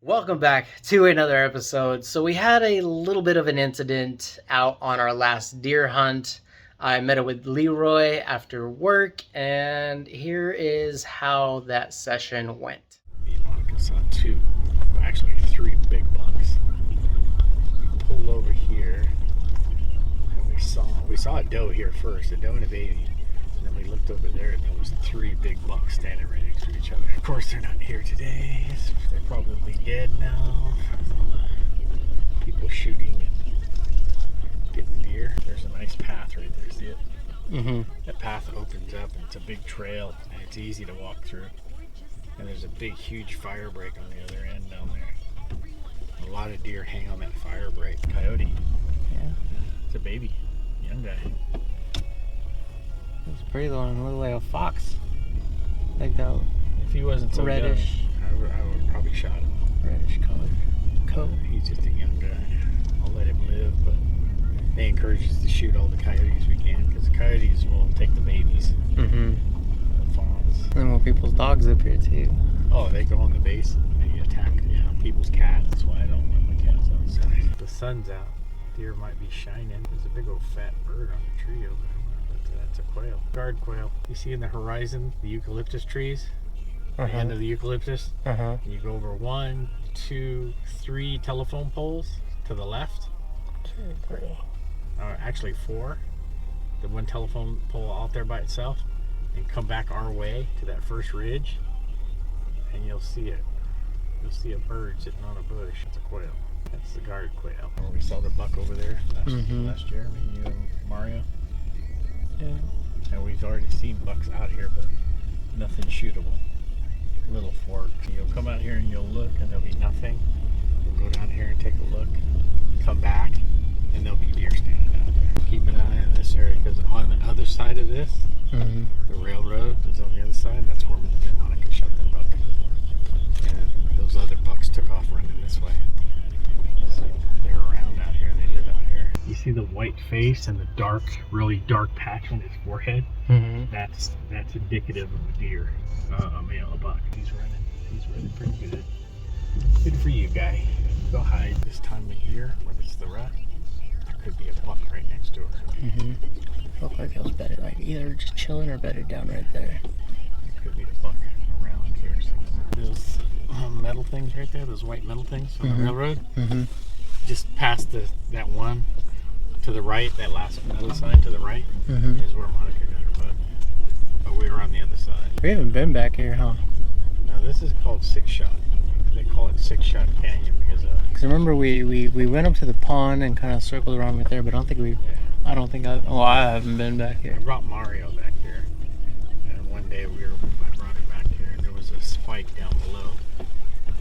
Welcome back to another episode. So we had a little bit of an incident out on our last deer hunt. I met up with Leroy after work, and here is how that session went. Monica saw three big bucks. We pulled over here, and we saw a doe here first, a doe and a baby. And then we looked over there, and there was three big bucks standing right next to each other. Of course, they're not here today. They're probably dead now. People shooting and getting deer. There's a nice path right there. See it? That path opens up, and it's a big trail, and it's easy to walk through. And there's a big, huge fire break on the other end down there. A lot of deer hang on that fire break. Coyote. Yeah. It's a baby. Young guy. It's pretty long. Looked like a fox. Like that. If he wasn't so reddish. young, I would probably shot him. Reddish color. Coat. He's just a young guy. I'll let him live, but they encourage us to shoot all the coyotes we can, because the coyotes will take the babies. The fawns. And then more people's dogs up here too. Oh, they go on the base and they attack people's cats. That's why I don't let my cats outside. The sun's out. Deer might be shining. There's a big old fat bird on the tree over there. But that's a quail. Guard quail. You see in the horizon the eucalyptus trees? The end of the eucalyptus? And you go over 1, 2, 3 telephone poles to the left. 2, 3. Actually 4. The one telephone pole out there by itself. And come back our way to that first ridge. And you'll see it. You'll see a bird sitting on a bush. It's a quail. That's the guard quail. We saw the buck over there last year, me, you, and Mario. Yeah. And we've already seen bucks out here, but nothing shootable. Little fork. You'll come out here and you'll look, and there'll be nothing. We'll go down here and take a look. Come back, and there'll be deer standing out there. Keep an eye on this area, because on the other side of this, the railroad is on the other side. That's where Monica shot that buck. And those other bucks took off running this way. So they're around out here. They live out here. You see the white face and the dark, really dark patch on his forehead? That's indicative of a deer, a male, a buck. He's running pretty good. Good for you, guy. Go hide this time of year when it's the rut. There could be a buck right next to her. Look like it was bedded, like either just chilling or bedded down right there. There could be a buck around here somewhere. Those metal things right there, those white metal things on the railroad. Just past that one to the right, that last metal sign to the right, is where Monica got her buck. But we were on the other side. We haven't been back here, huh? Now this is called Six Shot. They call it Six Shot Canyon because remember we went up to the pond and kind of circled around right there, but I don't think I haven't been back here. I brought Mario back here, and one day I brought him back here, and there was a spike down below,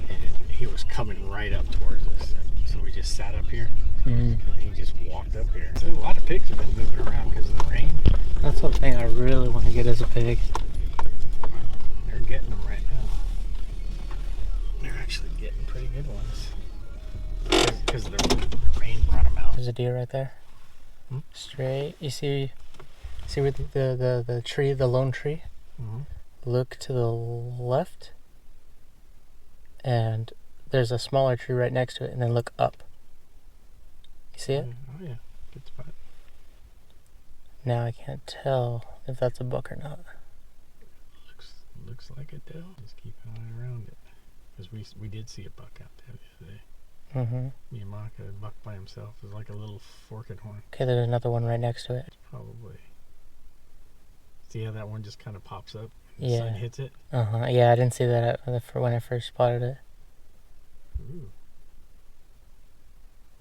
and he was coming right up towards us. And so we just sat up here, and he just walked up here. So a lot of pigs have been moving around because of the rain. That's one thing I really want to get as a pig. They're getting them right now. They're actually getting pretty good ones because the rain brought them out. There's a deer right there. Straight. You see with the tree, the lone tree? Look to the left, and there's a smaller tree right next to it, and then look up. You see it? Oh yeah, good spot. Now I can't tell if that's a buck or not. Looks like it does. Just keep an eye around it, because we did see a buck out there the other day. Me and Monica, a buck by himself. It was like a little forked horn. Okay, there's another one right next to it. Probably. See how that one just kind of pops up? Yeah. The sun hits it? Yeah, I didn't see that when I first spotted it. Ooh.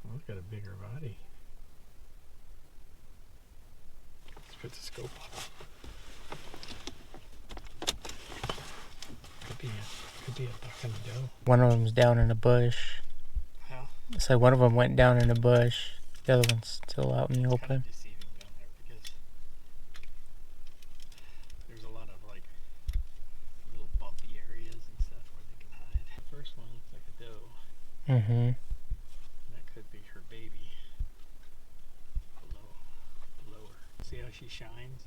Well, it's got a bigger body. Let's put the scope on. Could be a buck and a doe. One of them's down in a bush. How? So one of them went down in a bush. The other one's still out in the open. Kind of deceiving down there because there's a lot of like little bumpy areas and stuff where they can hide. The first one looks like a doe. That could be her baby. Below her. See how she shines?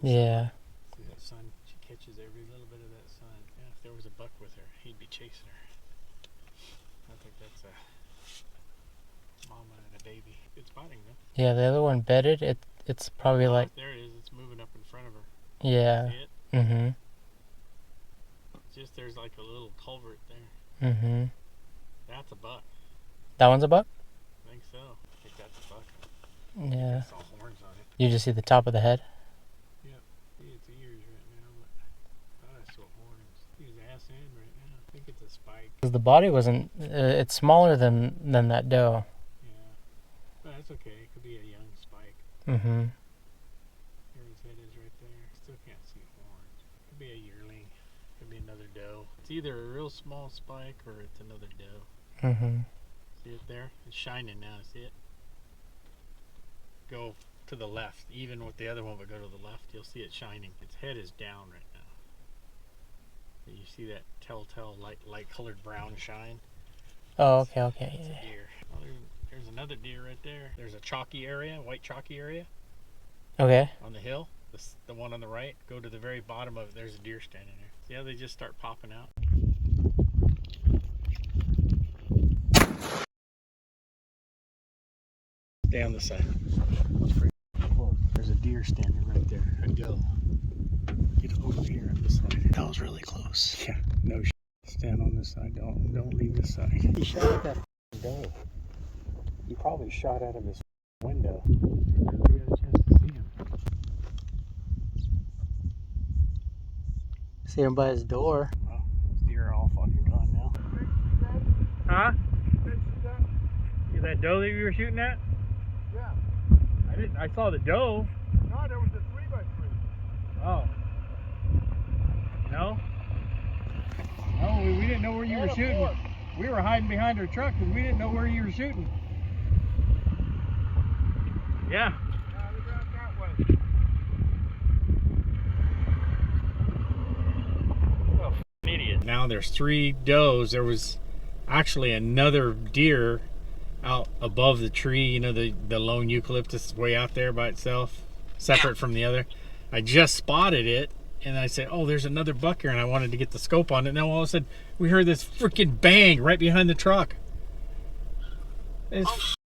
Yeah. See that sun? She catches every little bit of that sun. Yeah, if there was a buck with her, he'd be chasing her. I think that's a mama and a baby. It's spotting them. Yeah, the other one bedded. It's probably like. There it is. It's moving up in front of her. Yeah. See it? Mm-hmm. Just there's like a little culvert there. Mm-hmm. That's a buck. That one's a buck? I think so. I think that's a buck. Yeah. I saw horns on it. You just see the top of the head? Yeah. See its ears right now, but I thought I saw horns. See his ass end right now. I think it's a spike. Because the body wasn't. It's smaller than that doe. Yeah. But that's okay. It could be a young spike. Mm-hmm. There his head is right there. Still can't see horns. Could be a yearling. Could be another doe. It's either a real small spike or it's another doe. Mm-hmm. See it there? It's shining now. See it? Go to the left. Even with the other one, but go to the left. You'll see it shining. Its head is down right now. And you see that telltale light colored brown shine? Oh, okay. It's a deer. Oh, there's another deer right there. There's a chalky area, white chalky area Okay. on the hill. The one on the right. Go to the very bottom of it. There's a deer standing there. See how they just start popping out? Stay on the side. Whoa, there's a deer standing right there. A doe. Get over here on this side. That was really close. Yeah, no shit. Stand on this side. Don't leave this side. He shot at that doe. He probably shot out of his window. We had a chance to see him. See him by his door. Well, those deer are all fucking gone now. Huh? See that doe that you were shooting at? Yeah. I saw the doe. No, there was a 3x3. Oh. No? No, we didn't know where you were shooting. We were hiding behind our truck because we didn't know where you were shooting. Yeah. Yeah, look out that way. Oh, idiot. Now there's 3 does. There was actually another deer out above the tree, you know, the lone eucalyptus way out there by itself, separate from the other. I just spotted it, and I said, oh, there's another buck here, and I wanted to get the scope on it. Now all of a sudden, we heard this freaking bang right behind the truck.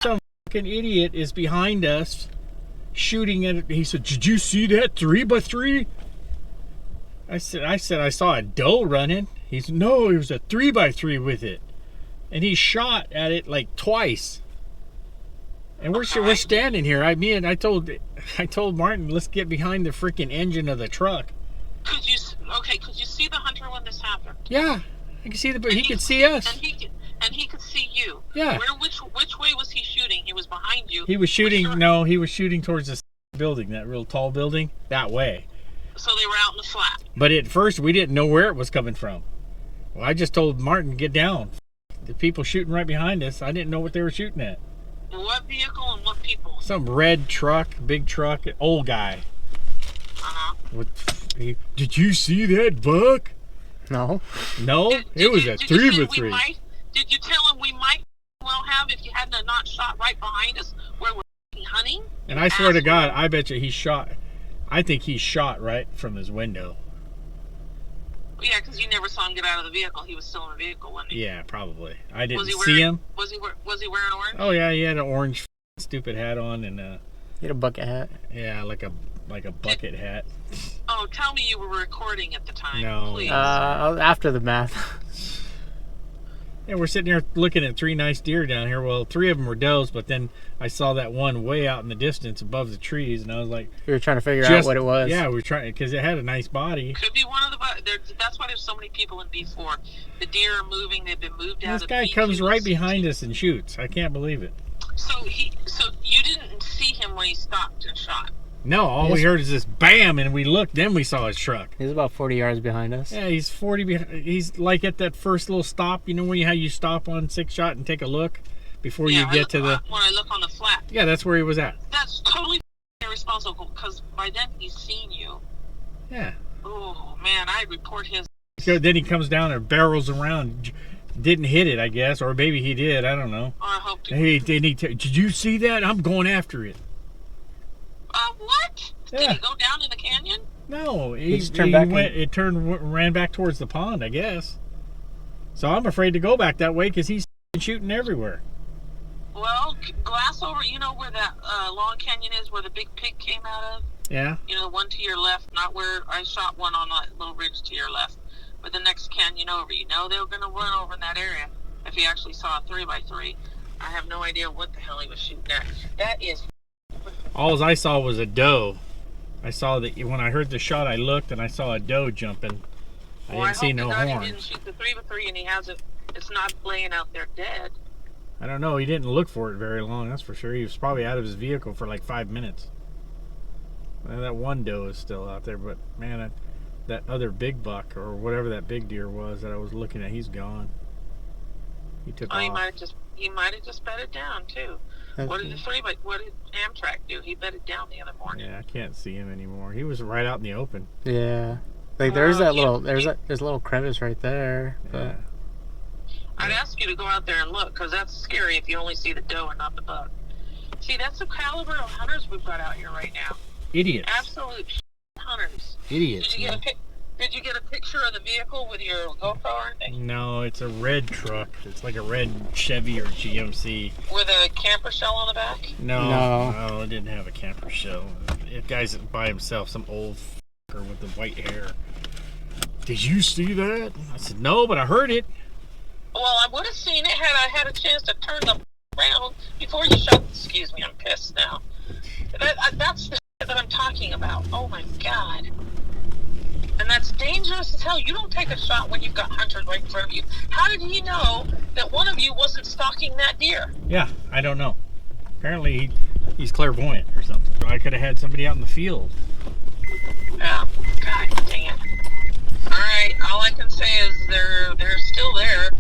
Some fucking idiot is behind us shooting at it. He said, did you see that 3x3? I said I saw a doe running. He said, no, it was a 3x3 with it. And he shot at it like twice. And we're standing here. I told Martin, let's get behind the freaking engine of the truck. Could you see the hunter when this happened? Yeah, I can see but he could see us. And he could see you. Yeah. Which way was he shooting? He was behind you. He was shooting. No, he was shooting towards the building, that real tall building, that way. So they were out in the flat. But at first, we didn't know where it was coming from. Well, I just told Martin, get down. The people shooting right behind us, I didn't know what they were shooting at. What vehicle and what people? Some red truck, big truck, old guy. Did you see that buck? No. No? It was a 3x3. Did you tell him we might well have if you hadn't not shot right behind us where we're hunting? And I swear to God, I bet you he shot. I think he shot right from his window. Yeah, because you never saw him get out of the vehicle. He was still in the vehicle, wasn't he? Yeah, probably. I didn't see him. Was he wearing orange? Oh yeah, he had an orange stupid hat on and He had a bucket hat. yeah, like a bucket hat. Oh, tell me you were recording at the time, No. please. After the math. Yeah, we're sitting here looking at 3 nice deer down here. Well, 3 of them were does, but then I saw that one way out in the distance above the trees, and I was like, We were trying to figure out what it was. Yeah, we were trying because it had a nice body. Could be one of the. That's why there's so many people in B4. The deer are moving. They've been moved out. This guy comes right behind us and shoots. I can't believe it. So you didn't see him when he stopped and shot. No, all we heard is this bam, and we looked. Then we saw his truck. He's about 40 yards behind us. Yeah, he's 40 behind. He's like at that first little stop. You know how you stop on 6 shot and take a look before you get to the. When I look on the flat. Yeah, that's where he was at. That's totally irresponsible because by then he's seen you. Yeah. Oh man, I report his. So then he comes down and barrels around. Didn't hit it, I guess, or maybe he did. I don't know. I hope. Did you see that? I'm going after it. What? Yeah. Did he go down in the canyon? No, He just turned back. ran back towards the pond, I guess. So I'm afraid to go back that way because he's shooting everywhere. Well, glass over. You know where that long canyon is, where the big pig came out of. Yeah. You know, the one to your left, not where I shot one on that little ridge to your left, but the next canyon over. You know they were going to run over in that area if he actually saw a 3x3. I have no idea what the hell he was shooting at. That is. All I saw was a doe. I saw that when I heard the shot, I looked and I saw a doe jumping. I didn't see no horns. He didn't shoot the 3x3 and he has it. It's not laying out there dead. I don't know. He didn't look for it very long, that's for sure. He was probably out of his vehicle for like 5 minutes. Well, that one doe is still out there, but man, that other big buck or whatever that big deer was that I was looking at, he's gone. He took off. He might have just bedded down too. What did Amtrak do? He bedded down the other morning. Yeah, I can't see him anymore. He was right out in the open. Yeah. Like there's a little crevice right there. But... Yeah. I'd ask you to go out there and look, because that's scary if you only see the doe and not the buck. See, that's the caliber of hunters we've got out here right now. Idiots. Absolute hunters. Idiots. Did you get a picture of the vehicle with your GoPro or anything? No, it's a red truck. It's like a red Chevy or GMC. With a camper shell on the back? No, it didn't have a camper shell. It guy's by himself, some old f***er with the white hair. Did you see that? I said, no, but I heard it. Well, I would have seen it had I had a chance to turn them around before you shot. Excuse me, I'm pissed now. That's the shit that I'm talking about. Oh my God. And that's dangerous as hell. You don't take a shot when you've got hunters right in front of you. How did he know that one of you wasn't stalking that deer? Yeah, I don't know. Apparently he's clairvoyant or something. I could have had somebody out in the field. Yeah. God dang it. Alright, all I can say is they're still there,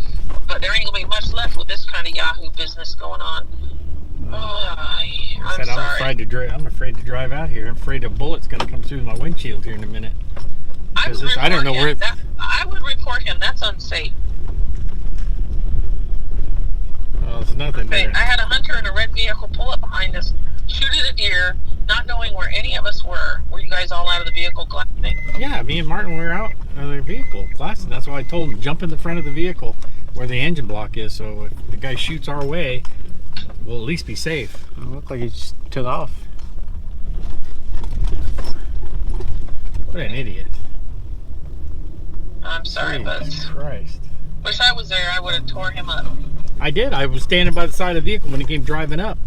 but there ain't gonna be much left with this kind of Yahoo business going on. I'm sorry. I'm afraid to drive out here. I'm afraid a bullet's gonna come through my windshield here in a minute. I don't know where. I would report him. That's unsafe. Well, it's nothing there. I had a hunter in a red vehicle pull up behind us, shoot at a deer, not knowing where any of us were. Were you guys all out of the vehicle glassing? Yeah, me and Martin were out of the vehicle glassing. That's why I told him jump in the front of the vehicle where the engine block is, so if the guy shoots our way, we'll at least be safe. It looked like he just took off. What an idiot. I'm sorry, Jesus but Christ. wish I was there. I would have tore him up. I did. I was standing by the side of the vehicle when he came driving up.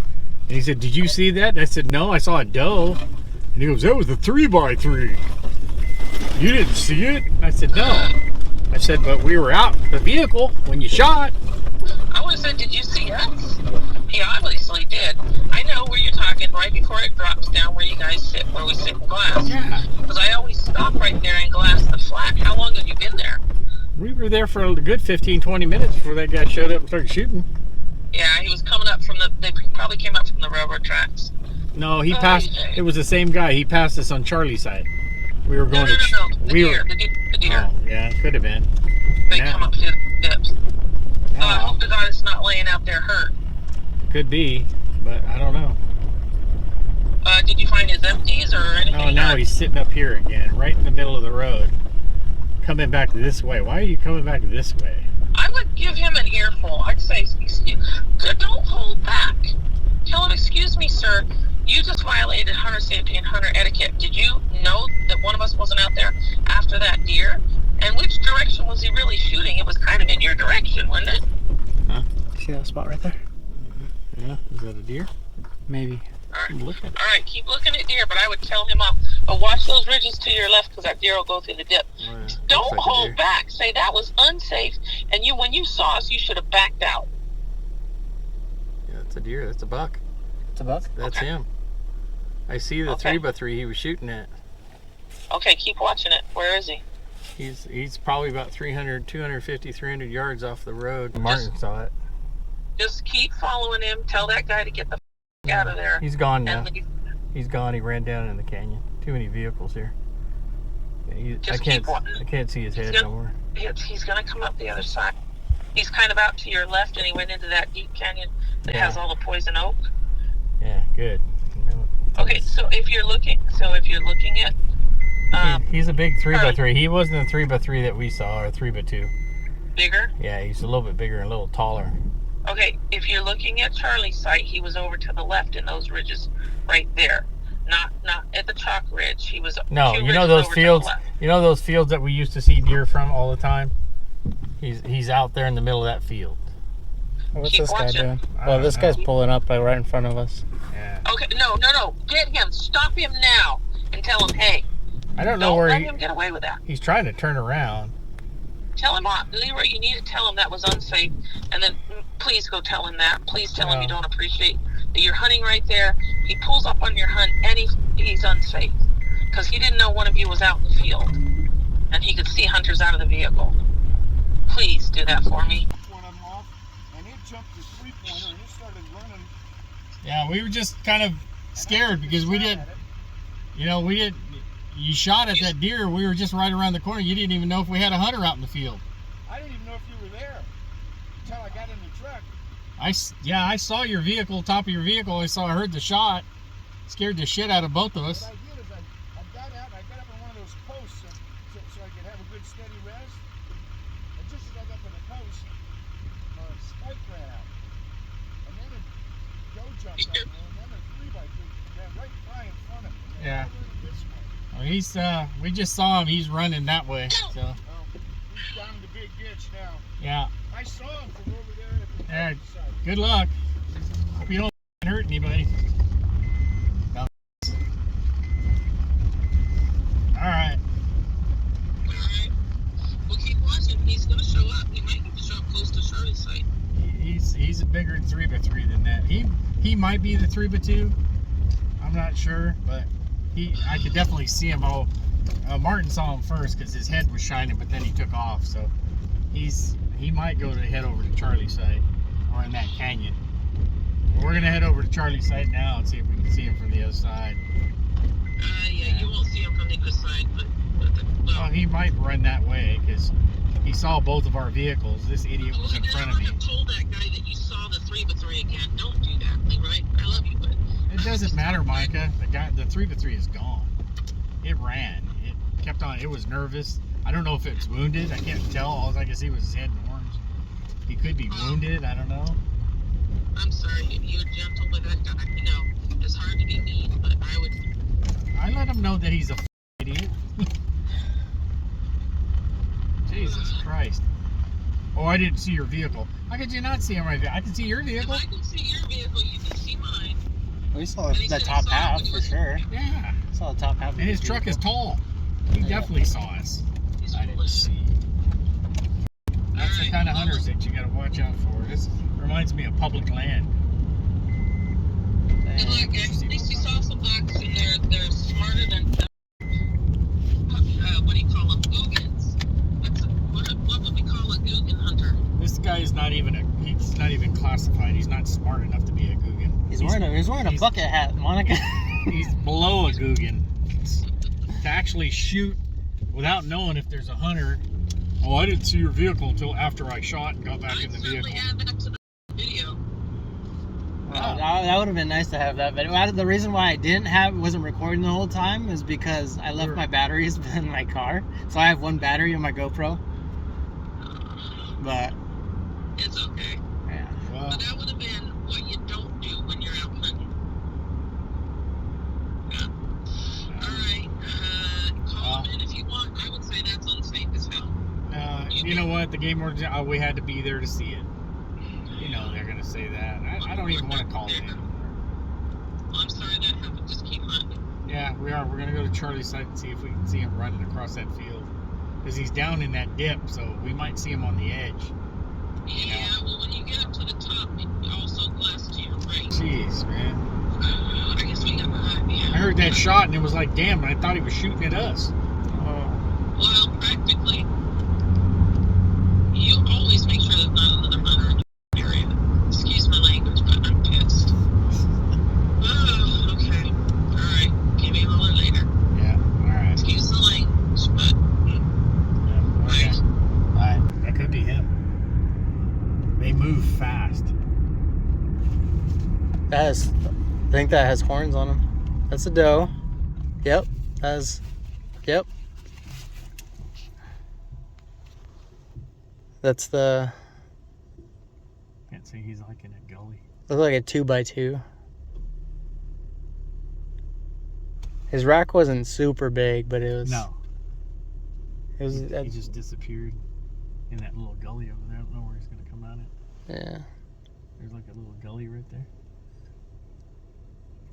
And he said, did you see that? And I said, no, I saw a doe. And he goes, that was the 3x3. You didn't see it? I said, no. I said, but we were out the vehicle when you shot. I would have said, did you see us? He obviously did. I know where you're talking, right before it drops down where you guys sit, where we sit in glass. Yeah. Because I always stop right there and glass the flat. How long have you been there? We were there for a good 15, 20 minutes before that guy showed up and started shooting. Yeah, he was coming up from they probably came up from the railroad tracks. No, he passed. It was the same guy. He passed us on Charlie's side. We were going No. The deer. Oh, yeah, it could have been. They come up through the dips. I hope to God it's not laying out there hurt. Could be, but I don't know. Did you find his empties or anything? Oh, now he's sitting up here again, right in the middle of the road. Coming back this way. Why are you coming back this way? I would give him an earful. I'd say, don't hold back. Tell him, excuse me, sir, you just violated hunter safety and hunter etiquette. Did you know that one of us wasn't out there after that deer? And which direction was he really shooting? It was kind of in your direction, wasn't it? Huh? See that spot right there? Yeah, is that a deer? Maybe. All right, keep looking at deer, but I would tell him off. But watch those ridges to your left because that deer will go through the dip. Yeah, don't like hold back. Say that was unsafe, and when you saw us, you should have backed out. Yeah, that's a deer. That's a buck. It's a buck? That's him. I see the 3x3 he was shooting at. Okay, keep watching it. Where is he? He's probably about 250, 300 yards off the road. Martin saw it. Just keep following him. Tell that guy to get the f*** out of there. He's gone now. He's gone. He ran down in the canyon. Too many vehicles here. I can't see his head no more. He's going to come up the other side. He's kind of out to your left, and he went into that deep canyon that has all the poison oak. Yeah, good. Okay, so if you're looking at he's a big 3x3. He wasn't a 3x3 that we saw, or a 3x2. Bigger? Yeah, he's a little bit bigger and a little taller. Okay, if you're looking at Charlie's site, he was over to the left in those ridges right there. Not at the chalk ridge. He was No, two you know ridges those over fields. to the left. You know those fields that we used to see deer from all the time. He's out there in the middle of that field. What's Keep this guy watching. doing? I Well, don't this know. guy's pulling up like right in front of us. Yeah. Okay, no. Get him. Stop him now and tell him, hey, I don't know don't where let him get away with that. he's trying to turn around. Tell him, Leroy, you need to tell him that was unsafe. And then please go tell him that. Please tell him you don't appreciate that you're hunting right there. He pulls up on your hunt and he's unsafe. Because he didn't know one of you was out in the field. And he could see hunters out of the vehicle. Please do that for me. One of them off, and it jumped the three-pointer, and it started running. Yeah, we were just kind of scared because we didn't. You shot at that deer. We were just right around the corner. You didn't even know if we had a hunter out in the field. I didn't even know if you were there until I got in the truck. I saw your vehicle, top of your vehicle. I heard the shot. Scared the shit out of both of us. What I did is I got out, and I got up on one of those posts so I could have a good steady rest. And just as I got to the post, Spike ran out. And then a doe jumped up, and then a 3x3 ran right by in front of me. Yeah. This way. Well, we just saw him. He's running that way. So Well, he's down in the big ditch now. yeah. I saw him from over there at the Yeah. side. Good luck. Hope you don't hurt anybody. No. All right. Alright. Well, keep watching. He's going to show up. He might need to show up close to Charlie's site. He's a bigger 3x3 than that. He might be the 3x2. I'm not sure, but I could definitely see him. Martin saw him first because his head was shining, but then he took off. So he might go to head over to Charlie's site or in that canyon. We're gonna head over to Charlie's site now and see if we can see him from the other side. Yeah, you won't see him from the other side, but Well, he might run that way because he saw both of our vehicles. This idiot was in front of me. I told that guy that you saw the 3x3 again. Don't do that, Leroy. I love you, but It doesn't matter, Micah. The 3x3 is gone. It ran. It kept on. It was nervous. I don't know if it's wounded. I can't tell. All I can see was his head and horns. He could be wounded. I don't know. I'm sorry. You're gentle with that guy. I know it's hard to be mean, but I let him know that he's a idiot. Jesus Christ. Oh, I didn't see your vehicle. How could you not see my vehicle? I can see your vehicle. If I can see your vehicle, you can see mine. We saw the top half for sure. Yeah. Saw the top half. And his truck is tall. He definitely saw us. I didn't see. That's the kind of hunters that you got to watch out for. This reminds me of public land. And look, at least you saw some bucks, and they're smarter than what do you call them? Googans. What would we call a Googan hunter? This guy is not even he's not even classified. He's not smart enough to be a Googan. He's wearing a bucket hat, Monica. He's below a Googan. To actually shoot without knowing if there's a hunter. Oh, I didn't see your vehicle until after I shot and got back in the vehicle. Add that to the video. That would have been nice to have that video. The reason why I wasn't recording the whole time is because I left my batteries in my car. So I have one battery on my GoPro. But It's okay. yeah. Well, But that would have been what you don't do when you're out hunting. Yeah. Alright. Call them in if you want. I would say that's unsafe as hell. you know what? The game warden, we had to be there to see it. You know they're gonna say that. I don't even want to call it anymore. Well, I'm sorry that happened. Just keep hunting. Yeah, we are. We're gonna go to Charlie's site and see if we can see him running across that field. Because he's down in that dip, so we might see him on the edge. Yeah, well, when you get up to the top, it also glass to your right. Jeez, man. I guess we got yeah. I heard that shot and it was like, damn, I thought he was shooting at us. Well, practically. You always make sure there's not another hunter in your area. Excuse my language, but I'm pissed. Oh, okay. Alright. Give me a holler later. Yeah, alright. Excuse the language, but Yeah, okay. Alright, that could be him. They move fast. I think that has horns on him. That's a doe. Yep. Yep. That's the. Can't say he's like in a gully. Looked like a 2x2. His rack wasn't super big, but it was. No. It was. He just disappeared in that little gully over there. I don't know where he's gonna come out at. Yeah. There's like a little gully right there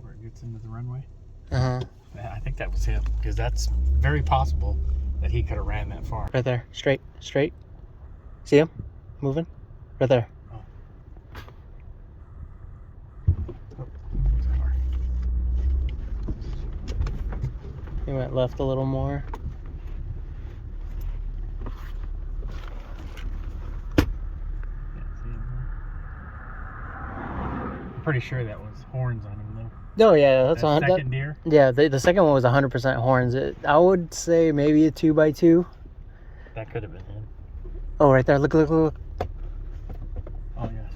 where it gets into the runway. Uh-huh. I think that was him, because that's very possible that he could have ran that far. Right there. Straight. See him? Moving? Right there. Oh. He went left a little more. I'm pretty sure that was horns on him, though. Oh yeah, that's that on second deer. Yeah, the second one was 100% horns. I would say maybe a 2x2. That could have been him. Oh, right there. Look. Oh yes.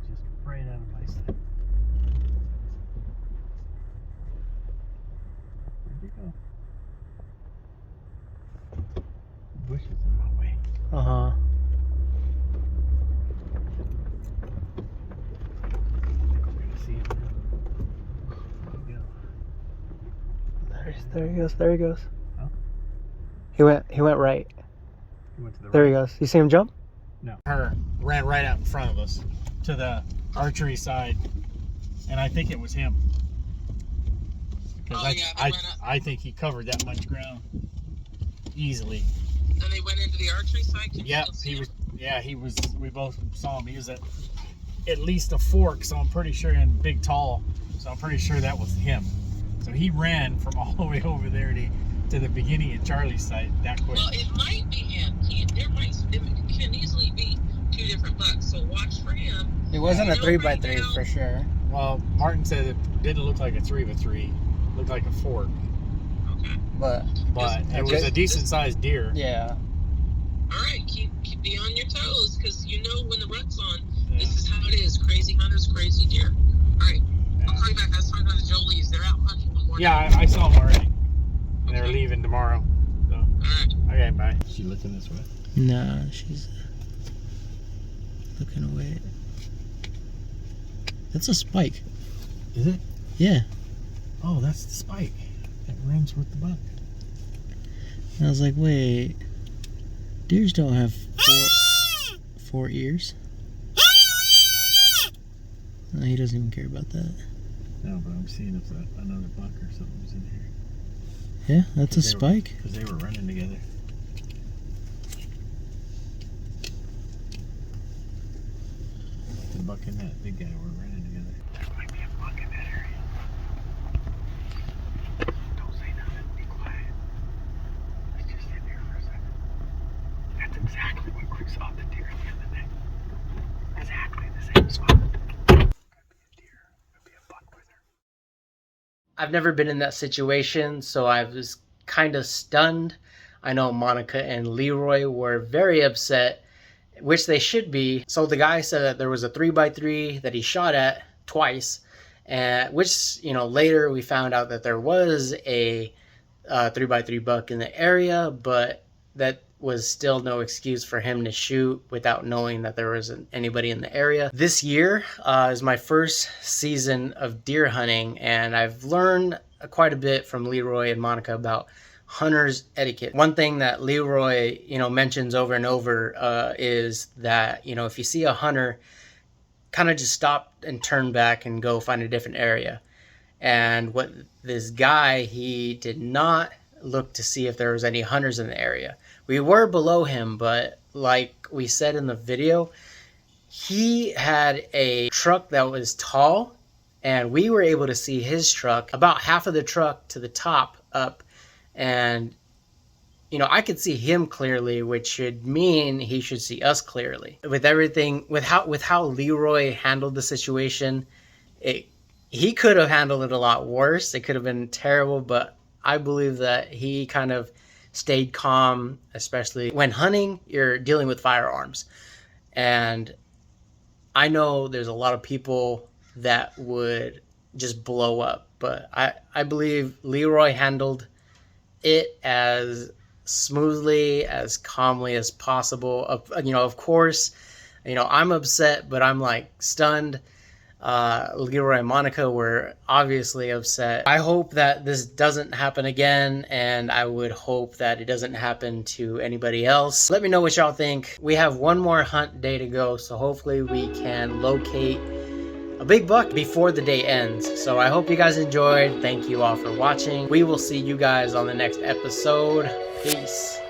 Just right out of my sight. Where'd he go? Bushes in my way. Uh-huh. See him now. There we go. There he goes. Oh. He went right. He went to the There right. he goes. You see him jump? No. Her ran right out in front of us to the archery side, and I think it was him. Because I think he covered that much ground easily. And they went into the archery side? Yep, he was. Yeah, he was. We both saw him. He was at least a fork, so I'm pretty sure, and big tall. So I'm pretty sure that was him. So he ran from all the way over there to the beginning of Charlie's site that quick. Well, it might be him. It can easily be two different bucks, so watch for him. It wasn't a You know, 3x3 right now- for sure. Well, Martin said it didn't look like a 3x3. It looked like a fork. Okay. But It was a decent sized deer. yeah. All right, keep be on your toes, because you know when the rut's on, Yeah. this is how it is. Crazy hunters, crazy deer. All right, I'll call you back. I was talking about the Jolies. They're out hunting one more. Yeah, I saw them already. And they're leaving tomorrow. So. All right. Okay, bye. Is she looking this way? Nah, she's looking away. That's a spike. Is it? Yeah. Oh, that's the spike. That runs with the buck. And I was like, wait. Deers don't have four ears. No, he doesn't even care about that. No, but I'm seeing if another buck or something's in here. Yeah, that's a spike. Because they were running together. The buck and that big guy were running together. There might be a buck in that area. Don't say nothing. Be quiet. Let's just sit there for a second. That's exactly what we saw the deer the other day. Exactly the same spot. Could be a deer. Could be a buck with her. I've never been in that situation, so I was kind of stunned. I know Monica and Leroy were very upset, which they should be. So the guy said that there was a 3x3 that he shot at twice, which, later we found out that there was a 3x3 buck in the area, but that was still no excuse for him to shoot without knowing that there wasn't anybody in the area. This year is my first season of deer hunting, and I've learned quite a bit from Leroy and Monica about hunter's etiquette. One thing that Leroy, mentions over and over is that, if you see a hunter, kind of just stop and turn back and go find a different area. And what this guy, he did not look to see if there was any hunters in the area. We were below him, but like we said in the video, he had a truck that was tall, and we were able to see his truck, about half of the truck to the top up. And, I could see him clearly, which should mean he should see us clearly. With everything, with how Leroy handled the situation, he could have handled it a lot worse. It could have been terrible, but I believe that he kind of stayed calm, especially when hunting, you're dealing with firearms. And I know there's a lot of people that would just blow up, but I believe Leroy handled it as smoothly, as calmly as possible. Of course, I'm upset, but I'm like stunned. Leroy and Monica were obviously upset. I hope that this doesn't happen again, and I would hope that it doesn't happen to anybody else. Let me know what y'all think. We have one more hunt day to go, so hopefully we can locate a big buck before the day ends. So I hope you guys enjoyed. Thank you all for watching. We will see you guys on the next episode. Peace.